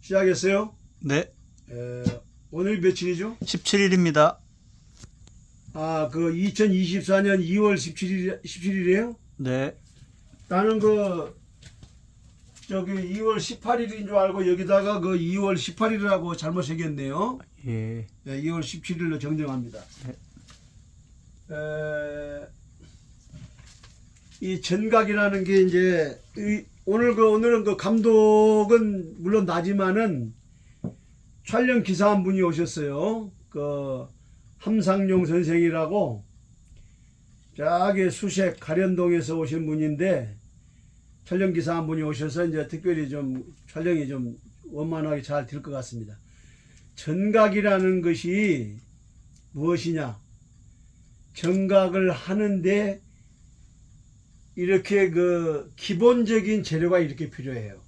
시작했어요? 네, 오늘 며칠이죠? 17일입니다. 아, 그 2024년 2월 17일이에요? 네, 나는 저기 2월 18일인 줄 알고 여기다가 2월 18일이라고 잘못 새겼네요. 예, 네, 2월 17일로 정정합니다. 네. 이 전각이라는 게 이제 오늘은 감독은 물론 나지만은 촬영 기사 한 분이 오셨어요. 함상용 선생이라고 저기 수색 가련동에서 오신 분인데 촬영 기사 한 분이 오셔서 이제 특별히 좀 촬영이 좀 원만하게 잘 될 것 같습니다. 전각이라는 것이 무엇이냐? 전각을 하는데 이렇게 기본적인 재료가 이렇게 필요해요.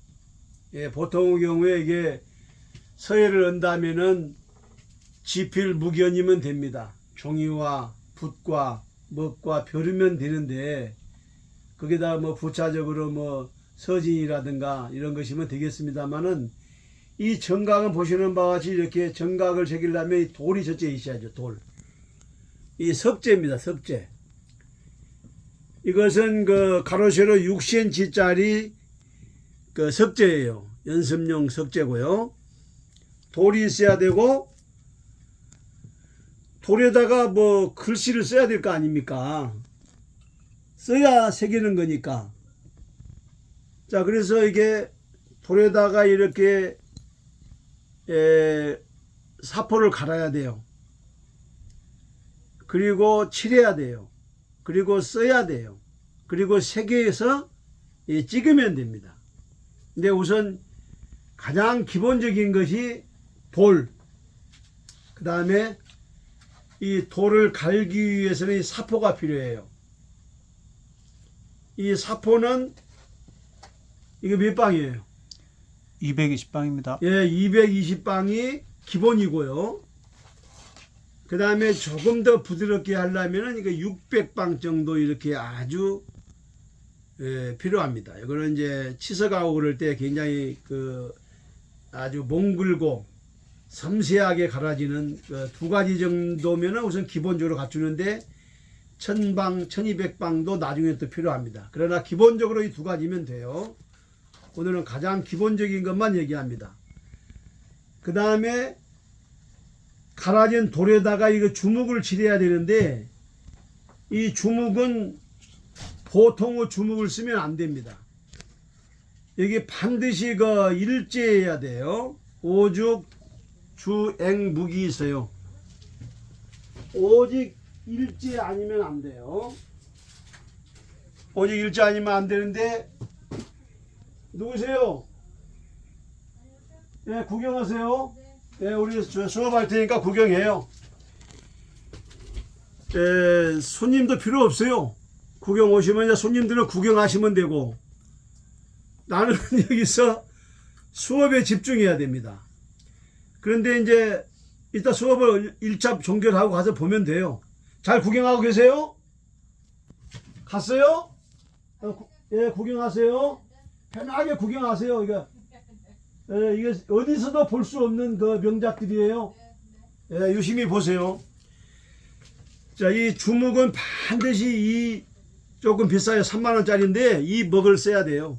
예, 보통의 경우에 이게 서예를 한다면은 지필 무견이면 됩니다. 종이와 붓과 먹과 벼르면 되는데 거기다 부차적으로 서진이라든가 이런 것이면 되겠습니다만은 이 정각은 보시는 바와 같이 이렇게 정각을 새기려면 이 돌이 저쪽에 있어야죠. 돌. 이 석재입니다. 석재. 이것은 가로 세로 6cm짜리 석재예요. 연습용 석재고요. 돌이 있어야 되고 돌에다가 글씨를 써야 될 거 아닙니까? 써야 새기는 거니까. 자, 그래서 이게 돌에다가 이렇게 사포를 갈아야 돼요. 그리고 칠해야 돼요. 그리고 써야 돼요. 그리고 새겨서 찍으면 됩니다. 근데 우선 가장 기본적인 것이 돌. 그 다음에 이 돌을 갈기 위해서는 이 사포가 필요해요. 이 사포는 이게 몇 방이에요? 220방입니다. 예, 220방이 기본이고요. 그 다음에 조금 더 부드럽게 하려면 이거 600방 정도 이렇게 아주 필요합니다. 이거는 이제 치석하고 그럴 때 굉장히 아주 몽글고 섬세하게 갈아지는 두 가지 정도면은 우선 기본적으로 갖추는데 1000방, 1200방도 나중에 또 필요합니다. 그러나 기본적으로 이 두 가지면 돼요. 오늘은 가장 기본적인 것만 얘기합니다. 그 다음에 갈아진 돌에다가 이거 주묵을 칠해야 되는데 이 주묵은 보통의 주묵을 쓰면 안 됩니다. 여기 반드시 일제해야 돼요. 오죽 주앵묵이 있어요. 오직 일제 아니면 안 돼요. 오직 일제 아니면 안 되는데 누구세요? 예, 구경하세요. 예, 우리 수업할 테니까 구경해요. 예, 손님도 필요 없어요. 구경 오시면 이제 손님들은 구경하시면 되고 나는 여기서 수업에 집중해야 됩니다. 그런데 이제 이따 수업을 1차 종결하고 가서 보면 돼요. 잘 구경하고 계세요? 갔어요? 예, 구경하세요. 편하게 구경하세요. 이게 어디서도 볼 수 없는 명작들이에요. 예, 유심히 보세요. 자, 이 주묵은 반드시 조금 비싸요. 3만원짜리인데 이 먹을 써야 돼요.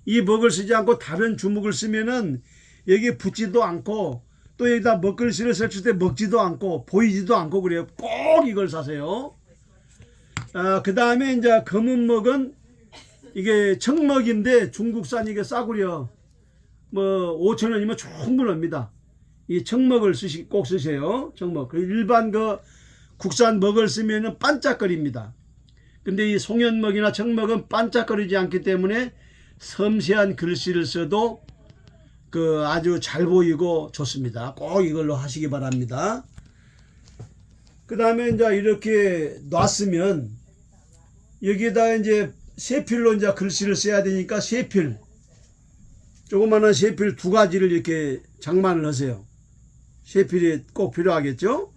이 먹을 쓰지 않고 다른 주묵을 쓰면은 여기 붙지도 않고 또 여기다 먹글씨를 설칠 때 먹지도 않고 보이지도 않고 그래요. 꼭 이걸 사세요. 그 다음에 이제 검은 먹은 이게 청먹인데 중국산 이게 싸구려 5,000원이면 충분합니다. 이 청먹을 꼭 쓰세요. 청먹. 일반 국산 먹을 쓰면은 반짝거립니다. 근데 이 송연먹이나 청먹은 반짝거리지 않기 때문에 섬세한 글씨를 써도 아주 잘 보이고 좋습니다. 꼭 이걸로 하시기 바랍니다. 그 다음에 이제 이렇게 놨으면 여기에다 이제 세필로 이제 글씨를 써야 되니까 세필, 조그마한 세필 두 가지를 이렇게 장만을 하세요. 세필이 꼭 필요하겠죠?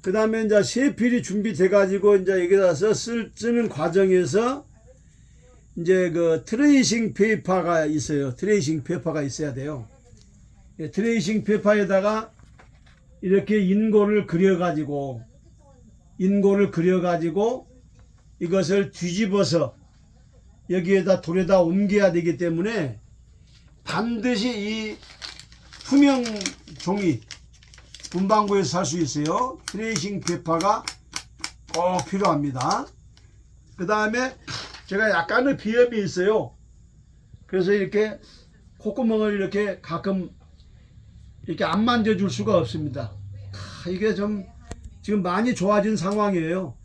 그 다음에 이제 세필이 준비돼 가지고 이제 여기다 쓰는 과정에서 이제 그 트레이싱 페이퍼가 있어요. 트레이싱 페이퍼가 있어야 돼요. 예, 트레이싱 페이퍼에다가 이렇게 인고를 그려가지고 이것을 뒤집어서 여기에다 돌에다 옮겨야 되기 때문에 반드시 이 투명 종이 문방구에서 살 수 있어요. 트레이싱 페이퍼가 꼭 필요합니다. 그 다음에 제가 약간의 비염이 있어요. 그래서 이렇게 콧구멍을 이렇게 가끔 이렇게 안 만져줄 수가 없습니다. 이게 좀 지금 많이 좋아진 상황이에요.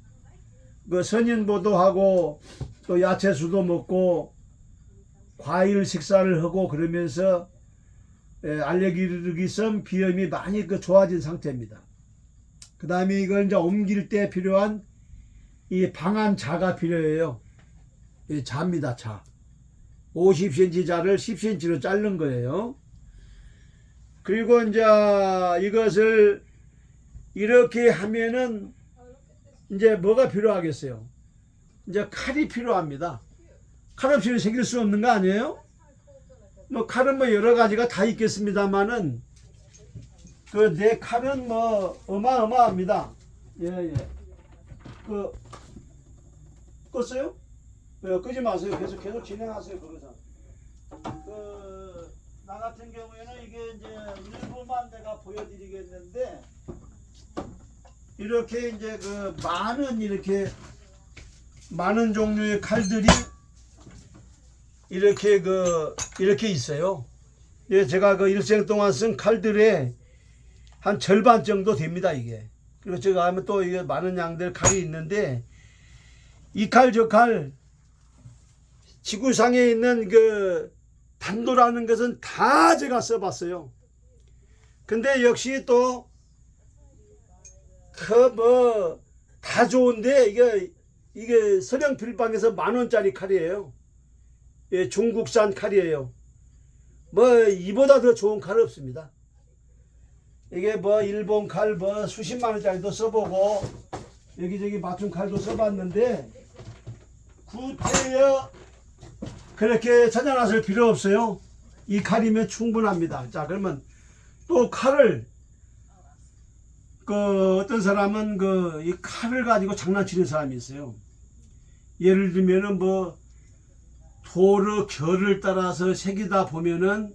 그 선인보도 하고 또 야채수도 먹고 과일 식사를 하고 그러면서 알레르기성 비염이 많이 좋아진 상태입니다. 그 다음에 이걸 이제 옮길 때 필요한 이 방한 자가 필요해요. 이 자입니다, 자. 50cm 자를 10cm로 자른 거예요. 그리고 이제 이것을 이렇게 하면은 이제 뭐가 필요하겠어요? 이제 칼이 필요합니다. 칼 없이는 새길 수 없는 거 아니에요? 뭐 칼은 뭐 여러 가지가 다 있겠습니다만은 그 내 칼은 뭐 어마어마합니다. 예. 그 껐어요? 끄지 마세요. 계속 진행하세요. 거기서. 나 같은 경우에는 이게 이제 일부만 내가 보여드리겠는데 이렇게 이제 많은 종류의 칼들이 이렇게 있어요. 예, 제가 일생 동안 쓴 칼들의 한 절반 정도 됩니다, 이게. 그리고 제가 하면 또 이게 많은 양들 칼이 있는데 이 칼, 저 칼, 지구상에 있는 단도라는 것은 다 제가 써봤어요. 근데 역시 또 다 좋은데 이게 서령필방에서 10,000원짜리 칼이에요. 예, 중국산 칼이에요. 이보다 더 좋은 칼 없습니다. 이게 일본 칼 수십만 원짜리도 써보고 여기저기 맞춤 칼도 써봤는데 구태여 그렇게 찾아나설 필요 없어요. 이 칼이면 충분합니다. 자, 그러면 또 칼을 어떤 사람은 이 칼을 가지고 장난치는 사람이 있어요. 예를 들면은 도르 결을 따라서 새기다 보면은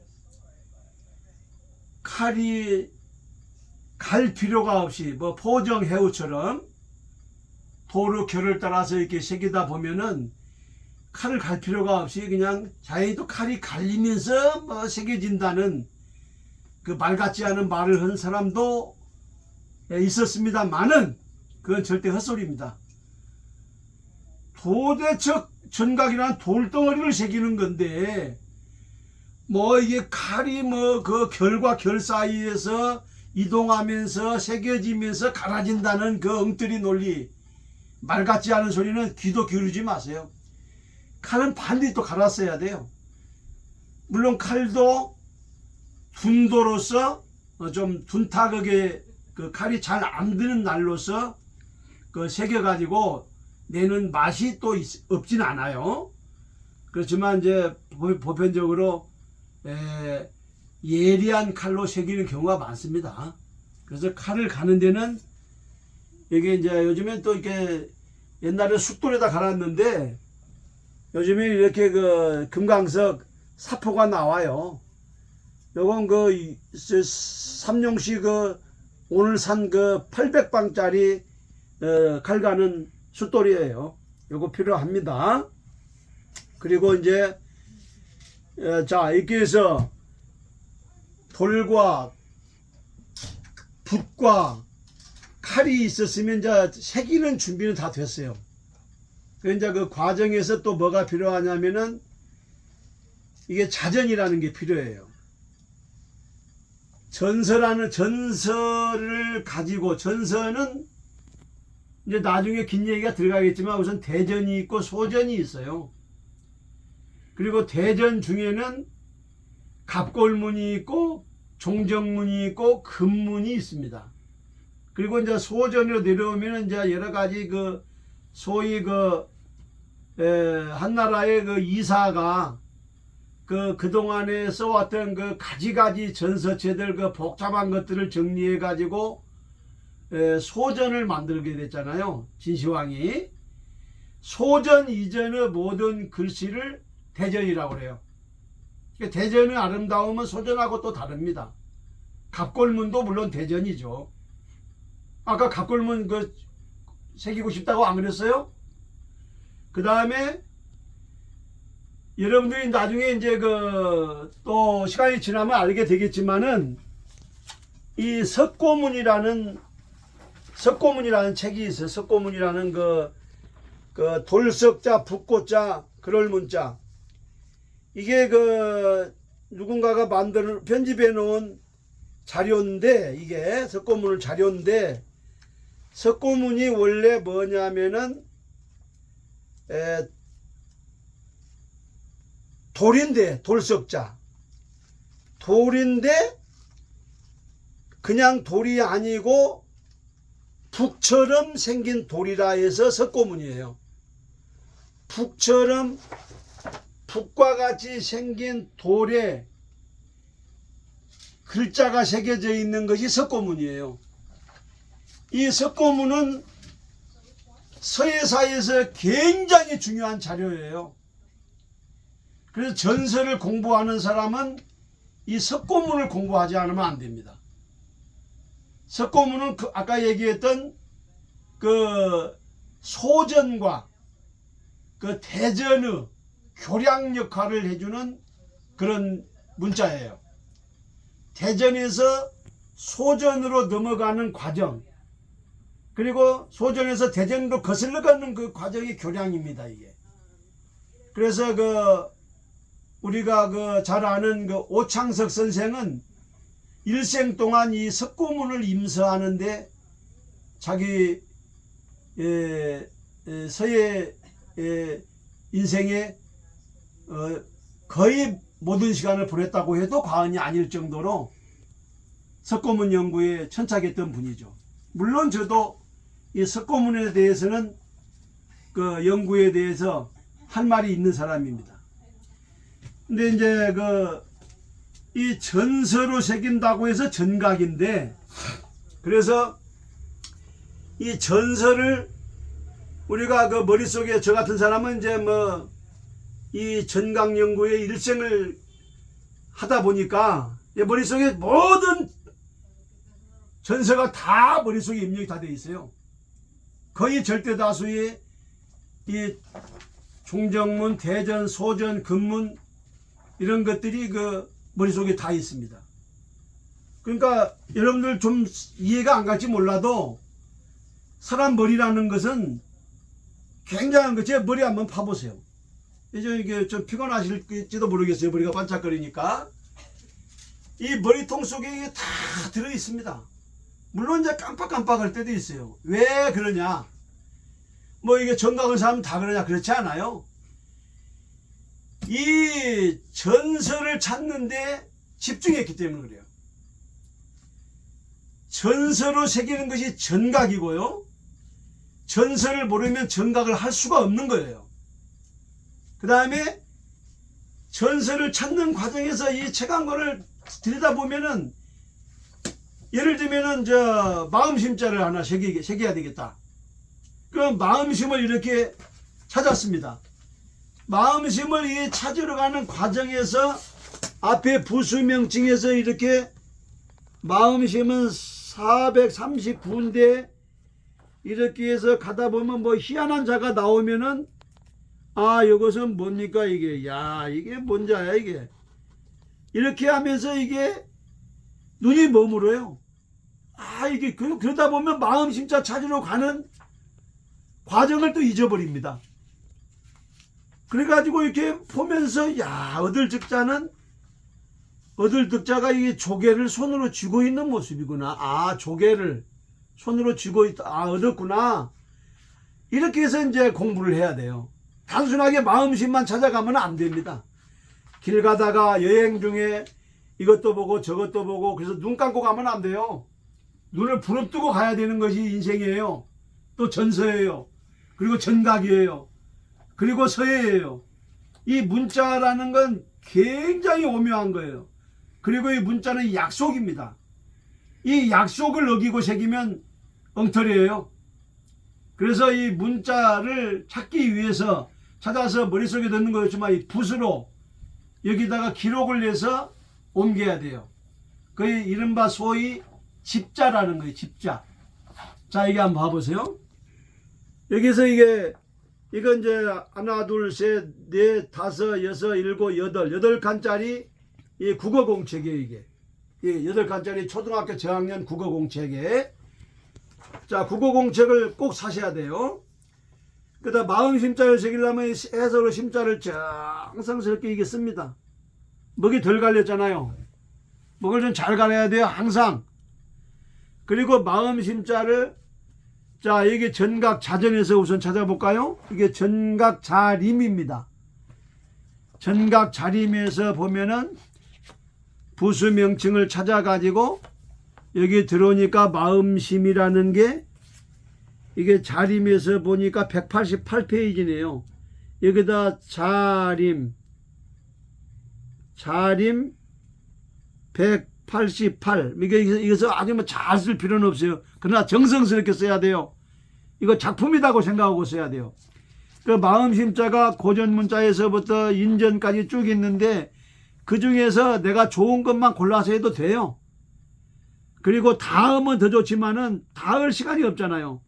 칼이 갈 필요가 없이 포정해우처럼 도르 결을 따라서 이렇게 새기다 보면은 칼을 갈 필요가 없이 그냥 자기도 칼이 갈리면서 새겨진다는 말 같지 않은 말을 한 사람도 있었습니다만은 그건 절대 헛소리입니다. 도대체 전각이란 돌덩어리를 새기는 건데 이게 칼이 결과 결 사이에서 이동하면서 새겨지면서 갈아진다는 엉터리 논리, 말 같지 않은 소리는 귀도 기울이지 마세요. 칼은 반드시 또 갈았어야 돼요. 물론 칼도 둔도로서 좀 둔탁하게 칼이 잘 안 드는 날로서 새겨가지고 내는 맛이 또 없진 않아요. 그렇지만 이제 보편적으로 예리한 칼로 새기는 경우가 많습니다. 그래서 칼을 가는 데는 이게 이제 요즘엔 또 이렇게 옛날에 숫돌에다 갈았는데 요즘에 이렇게 금강석 사포가 나와요. 요건 삼룡시 오늘 산 800방짜리 칼 가는 숫돌이에요. 요거 필요합니다. 그리고 이제 자, 이렇게 해서 돌과 붓과 칼이 있었으면 이제 새기는 준비는 다 됐어요. 이제 과정에서 또 뭐가 필요하냐면은 이게 자전이라는 게 필요해요. 전설을 가지고, 전설은 이제 나중에 긴 얘기가 들어가겠지만 우선 대전이 있고 소전이 있어요. 그리고 대전 중에는 갑골문이 있고 종정문이 있고 금문이 있습니다. 그리고 이제 소전으로 내려오면 이제 여러 가지 소위 한 나라의 그 이사가 그동안에 써왔던 그 가지가지 전서체들 그 복잡한 것들을 정리해 가지고 소전을 만들게 됐잖아요. 진시황이. 소전 이전의 모든 글씨를 대전이라고 그래요. 대전의 아름다움은 소전하고 또 다릅니다. 갑골문도 물론 대전이죠. 아까 갑골문 새기고 싶다고 안 그랬어요? 그 다음에 여러분들이 나중에 이제 또 시간이 지나면 알게 되겠지만은 이 석고문이라는 책이 있어요. 석고문이라는 돌석자, 붓고자, 그럴 문자. 이게 누군가가 편집해 놓은 자료인데, 이게 석고문을 자료인데, 석고문이 원래 뭐냐면은 돌인데, 돌석자. 돌인데 그냥 돌이 아니고 북처럼 생긴 돌이라 해서 석고문이에요. 북처럼 북과 같이 생긴 돌에 글자가 새겨져 있는 것이 석고문이에요. 이 석고문은 서예사에서 굉장히 중요한 자료예요. 그래서 전설을 공부하는 사람은 이 석고문을 공부하지 않으면 안 됩니다. 석고문은 아까 얘기했던 소전과 대전의 교량 역할을 해주는 그런 문자예요. 대전에서 소전으로 넘어가는 과정, 그리고 소전에서 대전으로 거슬러 가는 그 과정이 교량입니다, 이게. 그래서 우리가 잘 아는 오창석 선생은 일생 동안 이 석고문을 임서하는데 자기 서예 인생에 거의 모든 시간을 보냈다고 해도 과언이 아닐 정도로 석고문 연구에 천착했던 분이죠. 물론 저도 이 석고문에 대해서는 연구에 대해서 할 말이 있는 사람입니다. 근데 이제 이 전서로 새긴다고 해서 전각인데, 그래서 이 전서를 우리가 머릿속에, 저 같은 사람은 이제 이 전각 연구에 일생을 하다 보니까 머릿속에 모든 전서가 다 머릿속에 입력이 다 되어 있어요. 거의 절대 다수의 이 종정문, 대전, 소전, 금문 이런 것들이 머릿속에 다 있습니다. 그러니까 여러분들 좀 이해가 안 갈지 몰라도 사람 머리라는 것은 굉장한 거. 제 머리 한번 파보세요. 이게 좀 피곤하실지도 모르겠어요. 머리가 반짝거리니까. 이 머리통 속에 이게 다 들어 있습니다. 물론 이제 깜빡깜빡할 때도 있어요. 왜 그러냐? 이게 전각을 사면 다 그러냐? 그렇지 않아요. 이 전설을 찾는데 집중했기 때문에 그래요. 전서로 새기는 것이 전각이고요. 전설을 모르면 전각을 할 수가 없는 거예요. 그 다음에 전설을 찾는 과정에서 이 책 한 권을 들여다보면은, 예를 들면은 마음심자를 하나 새겨야 되겠다. 그럼 마음심을 이렇게 찾았습니다. 마음심을 찾으러 가는 과정에서 앞에 부수명칭에서 이렇게 마음심은 439인데 이렇게 해서 가다 보면 희한한 자가 나오면은, 이것은 뭡니까 이게? 이게 뭔 자야 이게? 이렇게 하면서 이게 눈이 머물어요. 이게 그러다 보면 마음심자 찾으러 가는 과정을 또 잊어버립니다. 그래가지고 이렇게 보면서 얻을 득자가 이게 조개를 손으로 쥐고 있는 모습이구나. 조개를 손으로 쥐고 있다. 얻었구나. 이렇게 해서 이제 공부를 해야 돼요. 단순하게 마음심만 찾아가면 안 됩니다. 길 가다가 여행 중에 이것도 보고 저것도 보고, 그래서 눈 감고 가면 안 돼요. 눈을 부릅뜨고 가야 되는 것이 인생이에요. 또 전서예요. 그리고 전각이에요. 그리고 서예예요. 이 문자라는 건 굉장히 오묘한 거예요. 그리고 이 문자는 약속입니다. 이 약속을 어기고 새기면 엉터리예요. 그래서 이 문자를 찾기 위해서 찾아서 머릿속에 넣는 거였지만 이 붓으로 여기다가 기록을 내서 옮겨야 돼요. 그 이른바 소위 집자라는 거예요. 집자. 자, 이게 한번 봐보세요. 여기서 이건 이제 하나, 둘, 셋, 넷, 다섯, 여섯, 일곱, 여덟 칸짜리 이 국어 공책이에요. 이게 8칸짜리 초등학교 저학년 국어 공책에. 자, 국어 공책을 꼭 사셔야 돼요. 그다음 마음 심자를 새기려면 해석으로 심자를 정성스럽게 이게 씁니다. 먹이 덜 갈렸잖아요. 먹을 좀 잘 갈아야 돼요. 항상. 그리고 마음 심자를 자, 이게 전각 자전에서 우선 찾아볼까요? 이게 전각 자림입니다. 전각 자림에서 보면은 부수 명칭을 찾아가지고 여기 들어오니까 마음심이라는 게 이게 자림에서 보니까 188페이지네요. 여기다 자림 188. 이것을 아주 뭐 잘 쓸 필요는 없어요. 그러나 정성스럽게 써야 돼요. 이거 작품이라고 생각하고 써야 돼요. 그 마음심자가 고전문자에서부터 인전까지 쭉 있는데 그 중에서 내가 좋은 것만 골라서 해도 돼요. 그리고 다음은 더 좋지만은 다을 시간이 없잖아요.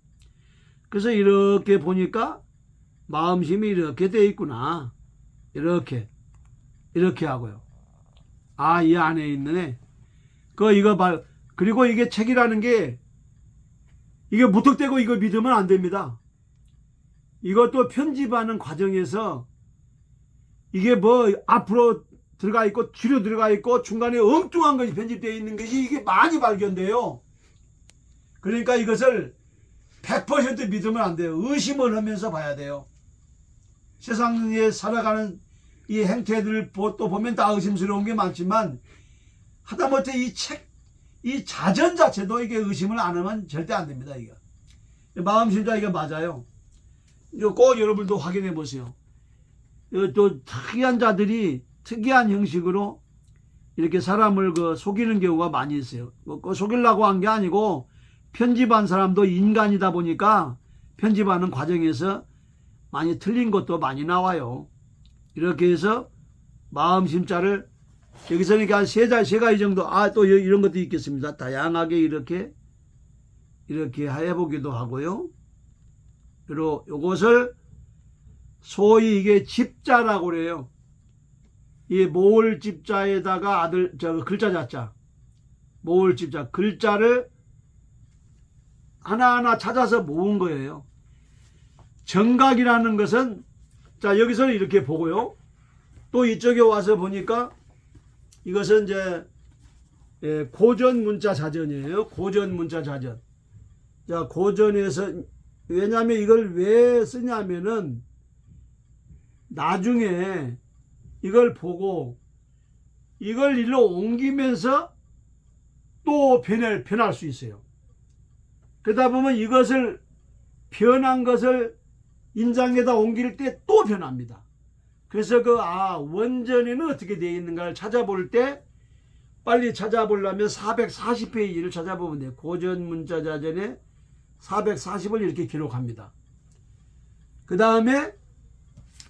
그래서 이렇게 보니까 마음심이 이렇게 돼 있구나. 이렇게 하고요. 아, 이 안에 있네. 그리고 이게 책이라는 게 이게 무턱대고 이거 믿으면 안 됩니다. 이것도 편집하는 과정에서 이게 뭐 앞으로 들어가 있고 뒤로 들어가 있고 중간에 엉뚱한 것이 편집되어 있는 것이 이게 많이 발견돼요. 그러니까 이것을 100% 믿으면 안 돼요. 의심을 하면서 봐야 돼요. 세상에 살아가는 이 행태들을 또 보면 다 의심스러운 게 많지만 하다못해 이 책, 이 자전 자체도 이게 의심을 안 하면 절대 안 됩니다. 이거 마음심자 이거 맞아요. 이거 꼭 여러분도 확인해 보세요. 또 특이한 자들이 특이한 형식으로 이렇게 사람을 속이는 경우가 많이 있어요. 속이려고 한 게 아니고 편집한 사람도 인간이다 보니까 편집하는 과정에서 많이 틀린 것도 많이 나와요. 이렇게 해서 마음심자를 여기서는 이렇게 한 세 가지 정도, 또 이런 것도 있겠습니다. 다양하게 이렇게 해보기도 하고요. 그리고 요것을 소위 이게 집자라고 그래요. 이 모을 집자에다가 글자 자자. 모을 집자. 글자를 하나하나 찾아서 모은 거예요. 정각이라는 것은, 자, 여기서는 이렇게 보고요. 또 이쪽에 와서 보니까 이것은 이제 고전 문자 자전이에요. 고전 문자 자전. 자, 고전에서, 왜냐하면 이걸 왜 쓰냐면은 나중에 이걸 보고 이걸 일로 옮기면서 또 변할 수 있어요. 그러다 보면 이것을 변한 것을 인장에다 옮길 때 또 변합니다. 그래서 원전에는 어떻게 되어 있는가를 찾아볼 때 빨리 찾아보려면 440페이지를 찾아보면 돼요. 고전 문자 자전에 440을 이렇게 기록합니다. 그 다음에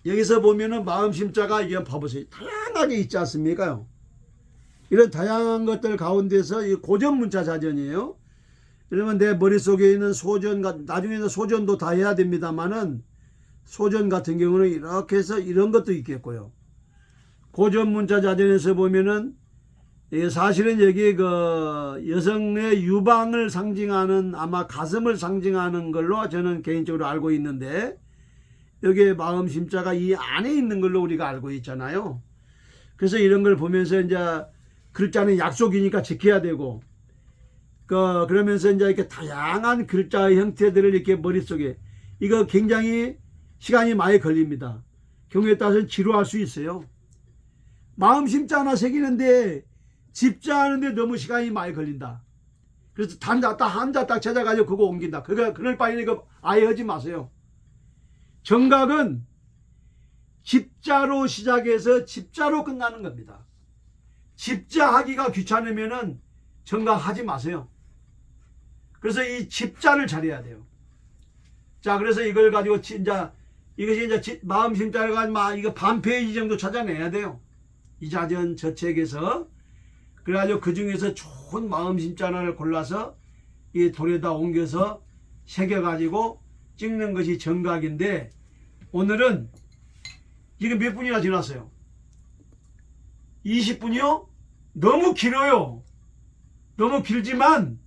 여기서 보면은 마음심자가 이게 봐보세요. 다양하게 있지 않습니까? 이런 다양한 것들 가운데서 이 고전 문자 자전이에요. 그러면 내 머릿속에 있는 소전, 나중에는 소전도 다 해야 됩니다만은 소전 같은 경우는 이렇게 해서 이런 것도 있겠고요. 고전 문자 자전에서 보면은 사실은 여기 여성의 유방을 상징하는 아마 가슴을 상징하는 걸로 저는 개인적으로 알고 있는데 여기에 마음심자가 이 안에 있는 걸로 우리가 알고 있잖아요. 그래서 이런 걸 보면서 이제 글자는 약속이니까 지켜야 되고 그러면서 이제 이렇게 다양한 글자의 형태들을 이렇게 머릿속에 이거 굉장히 시간이 많이 걸립니다. 경우에 따라서는 지루할 수 있어요. 마음심자 하나 새기는데 집자하는데 너무 시간이 많이 걸린다. 그래서 한자 딱 찾아가지고 그거 옮긴다. 그럴 바에는 이거 아예 하지 마세요. 정각은 집자로 시작해서 집자로 끝나는 겁니다. 집자하기가 귀찮으면은 정각하지 마세요. 그래서 이 집자를 잘해야 돼요. 자, 그래서 이걸 가지고 진짜 이것이 이제 마음 심자를 가지고 이거 반 페이지 정도 찾아내야 돼요. 이자전 저 책에서. 그래가지고 그 중에서 좋은 마음 심자를 골라서 이 돌에다 옮겨서 새겨가지고 찍는 것이 정각인데, 오늘은 지금 몇 분이나 지났어요? 20분이요? 너무 길어요. 너무 길지만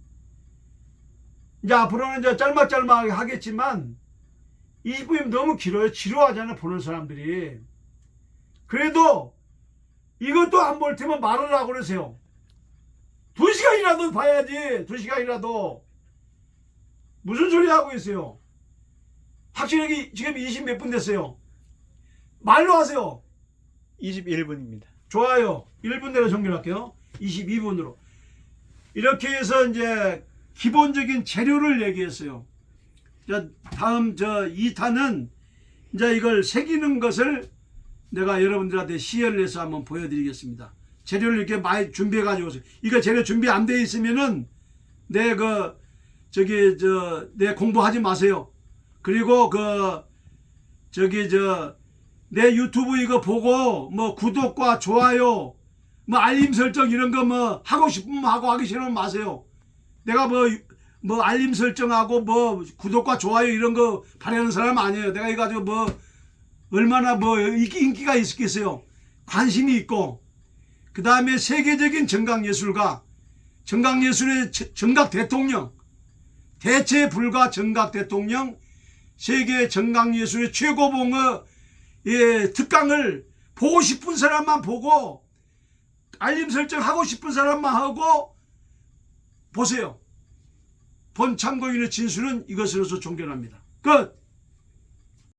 이제 앞으로는 이제 짤막짤막하게 하겠지만 20분이면 너무 길어요. 지루하잖아요, 보는 사람들이. 그래도 이것도 안 볼 테면 말을 하고 그러세요. 2시간이라도 봐야지. 2시간이라도. 무슨 소리 하고 있어요? 확실하게 지금 20 몇 분 됐어요. 말로 하세요. 21분입니다. 좋아요. 1분대로 정렬할게요. 22분으로. 이렇게 해서 이제 기본적인 재료를 얘기했어요. 자, 다음 2탄은 이제 이걸 새기는 것을 내가 여러분들한테 시연을 해서 한번 보여드리겠습니다. 재료를 이렇게 많이 준비해 가지고, 이거 재료 준비 안 돼 있으면은 내 내 공부하지 마세요. 그리고 내 유튜브 이거 보고 뭐 구독과 좋아요, 뭐 알림 설정 이런 거 뭐 하고 싶으면 하고 하기 싫으면 마세요. 내가 뭐 알림 설정하고 뭐 구독과 좋아요 이런 거 바라는 사람 아니에요. 내가 이거 가지고 뭐 얼마나 뭐 인기가 있겠어요. 관심이 있고, 그 다음에 세계적인 정각예술가, 정각예술의 정각 대통령, 대체 불가 정각 대통령, 세계 정각예술의 최고봉의 특강을 보고 싶은 사람만 보고, 알림 설정하고 싶은 사람만 하고 보세요. 본 참고인의 진술은 이것으로서 종결합니다. 끝.